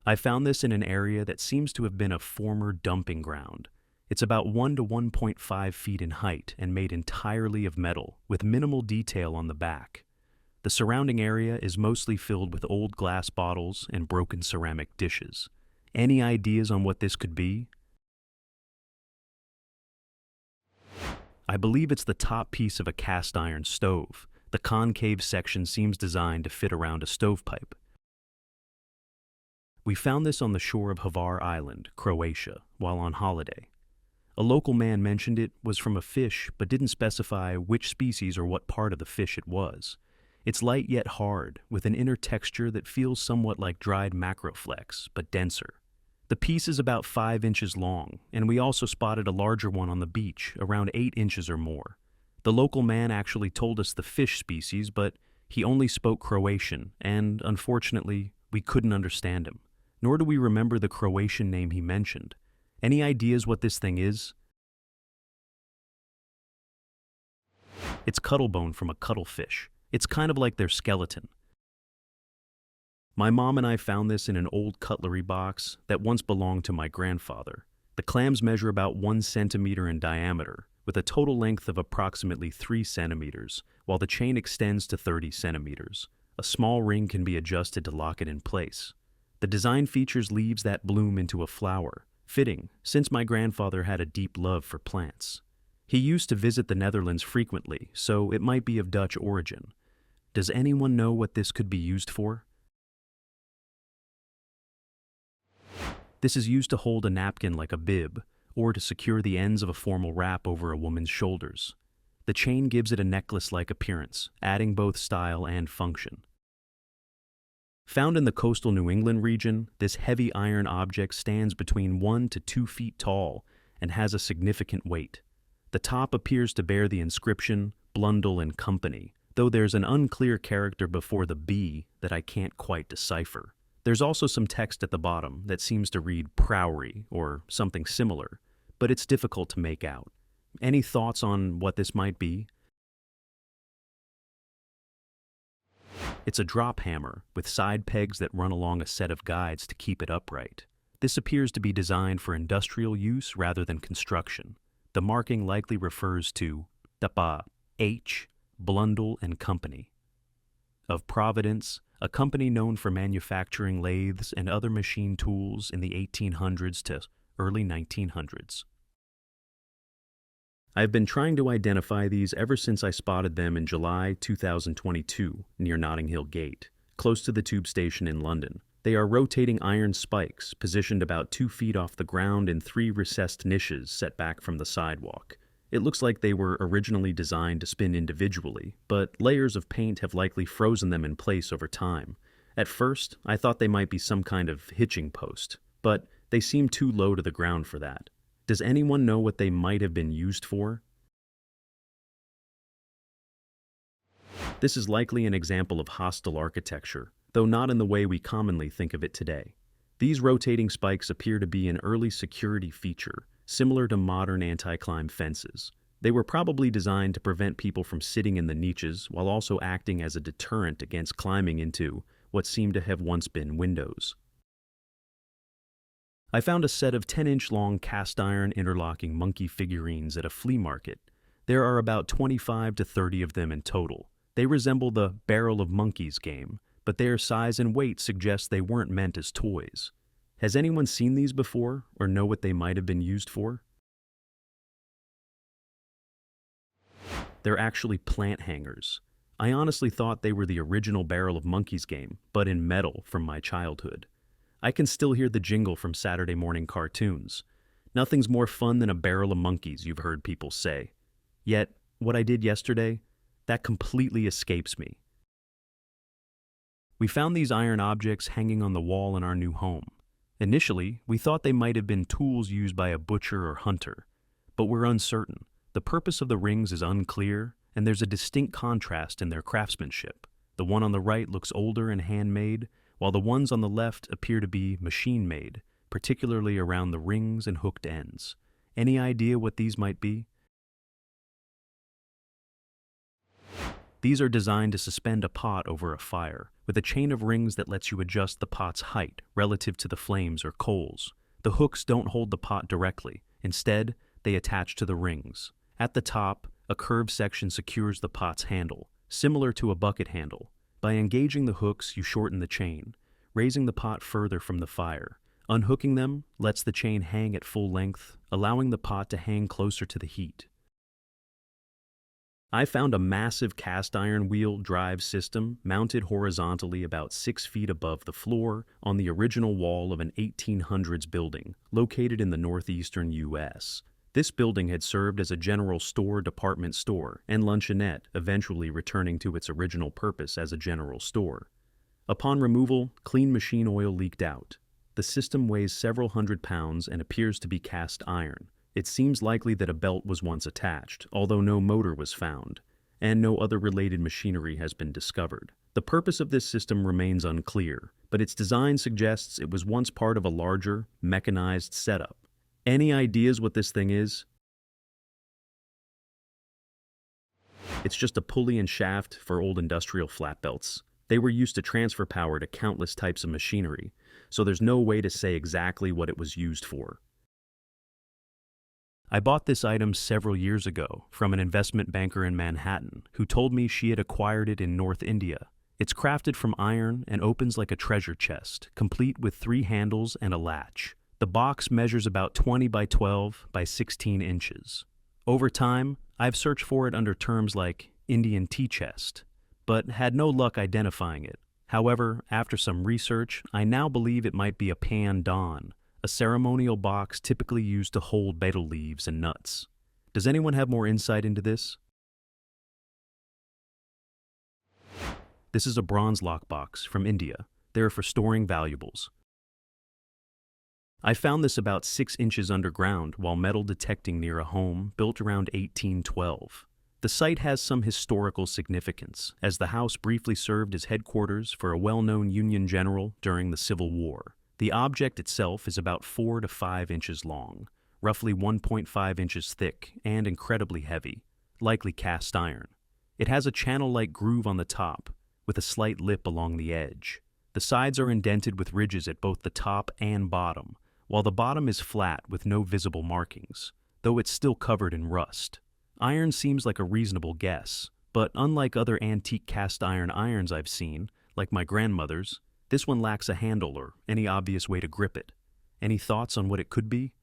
I found this in an area that seems to have been a former dumping ground. It's about 1 to 1.5 feet in height and made entirely of metal, with minimal detail on the back. The surrounding area is mostly filled with old glass bottles and broken ceramic dishes. Any ideas on what this could be? I believe it's the top piece of a cast iron stove. The concave section seems designed to fit around a stovepipe. We found this on the shore of Hvar Island, Croatia, while on holiday. A local man mentioned it was from a fish but didn't specify which species or what part of the fish it was. It's light yet hard, with an inner texture that feels somewhat like dried macroflex, but denser. The piece is about 5 inches long, and we also spotted a larger one on the beach, around 8 inches or more. The local man actually told us the fish species, but he only spoke Croatian, and unfortunately, we couldn't understand him. Nor do we remember the Croatian name he mentioned. Any ideas what this thing is? It's cuttlebone from a cuttlefish. It's kind of like their skeleton. My mom and I found this in an old cutlery box that once belonged to my grandfather. The clams measure about 1 centimeter in diameter, with a total length of approximately 3 centimeters, while the chain extends to 30 centimeters. A small ring can be adjusted to lock it in place. The design features leaves that bloom into a flower, fitting, since my grandfather had a deep love for plants. He used to visit the Netherlands frequently, so it might be of Dutch origin. Does anyone know what this could be used for? This is used to hold a napkin like a bib, or to secure the ends of a formal wrap over a woman's shoulders. The chain gives it a necklace-like appearance, adding both style and function. Found in the coastal New England region, this heavy iron object stands between 1 to 2 feet tall and has a significant weight. The top appears to bear the inscription, Blundell and Company, though there's an unclear character before the B that I can't quite decipher. There's also some text at the bottom that seems to read Prowry or something similar, but it's difficult to make out. Any thoughts on what this might be? It's a drop hammer with side pegs that run along a set of guides to keep it upright. This appears to be designed for industrial use rather than construction. The marking likely refers to Dapa H. Blundell and Company. Of Providence, a company known for manufacturing lathes and other machine tools in the 1800s to early 1900s. I've been trying to identify these ever since I spotted them in July 2022 near Notting Hill Gate, close to the tube station in London. They are rotating iron spikes positioned about 2 feet off the ground in 3 recessed niches set back from the sidewalk. It looks like they were originally designed to spin individually, but layers of paint have likely frozen them in place over time. At first, I thought they might be some kind of hitching post, but they seem too low to the ground for that. Does anyone know what they might have been used for? This is likely an example of hostile architecture, though not in the way we commonly think of it today. These rotating spikes appear to be an early security feature, similar to modern anti-climb fences. They were probably designed to prevent people from sitting in the niches while also acting as a deterrent against climbing into what seemed to have once been windows. I found a set of 10-inch long cast iron interlocking monkey figurines at a flea market. There are about 25 to 30 of them in total. They resemble the barrel of monkeys game, but their size and weight suggests they weren't meant as toys. Has anyone seen these before or know what they might have been used for? They're actually plant hangers. I honestly thought they were the original barrel of monkeys game, but in metal from my childhood. I can still hear the jingle from Saturday morning cartoons. Nothing's more fun than a barrel of monkeys, you've heard people say. Yet, what I did yesterday, that completely escapes me. We found these iron objects hanging on the wall in our new home. Initially, we thought they might have been tools used by a butcher or hunter, but we're uncertain. The purpose of the rings is unclear, and there's a distinct contrast in their craftsmanship. The one on the right looks older and handmade, while the ones on the left appear to be machine-made, particularly around the rings and hooked ends. Any idea what these might be? These are designed to suspend a pot over a fire, with a chain of rings that lets you adjust the pot's height relative to the flames or coals. The hooks don't hold the pot directly. Instead, they attach to the rings. At the top, a curved section secures the pot's handle, similar to a bucket handle. By engaging the hooks, you shorten the chain, raising the pot further from the fire. Unhooking them lets the chain hang at full length, allowing the pot to hang closer to the heat. I found a massive cast iron wheel drive system mounted horizontally about 6 feet above the floor on the original wall of an 1800s building located in the northeastern U.S. This building had served as a general store, department store, and luncheonette, eventually returning to its original purpose as a general store. Upon removal, clean machine oil leaked out. The system weighs several hundred pounds and appears to be cast iron. It seems likely that a belt was once attached, although no motor was found, and no other related machinery has been discovered. The purpose of this system remains unclear, but its design suggests it was once part of a larger, mechanized setup. Any ideas what this thing is? It's just a pulley and shaft for old industrial flat belts. They were used to transfer power to countless types of machinery, so there's no way to say exactly what it was used for. I bought this item several years ago from an investment banker in Manhattan who told me she had acquired it in North India. It's crafted from iron and opens like a treasure chest, complete with 3 handles and a latch. The box measures about 20 by 12 by 16 inches. Over time, I've searched for it under terms like Indian tea chest, but had no luck identifying it. However, after some research, I now believe it might be a pan-don, a ceremonial box typically used to hold betel leaves and nuts. Does anyone have more insight into this? This is a bronze lockbox from India. They're for storing valuables. I found this about 6 inches underground while metal detecting near a home built around 1812. The site has some historical significance, as the house briefly served as headquarters for a well-known Union general during the Civil War. The object itself is about 4 to 5 inches long, roughly 1.5 inches thick, and incredibly heavy, likely cast iron. It has a channel-like groove on the top, with a slight lip along the edge. The sides are indented with ridges at both the top and bottom, while the bottom is flat with no visible markings, though it's still covered in rust. Iron seems like a reasonable guess, but unlike other antique cast iron irons I've seen, like my grandmother's, this one lacks a handle or any obvious way to grip it. Any thoughts on what it could be?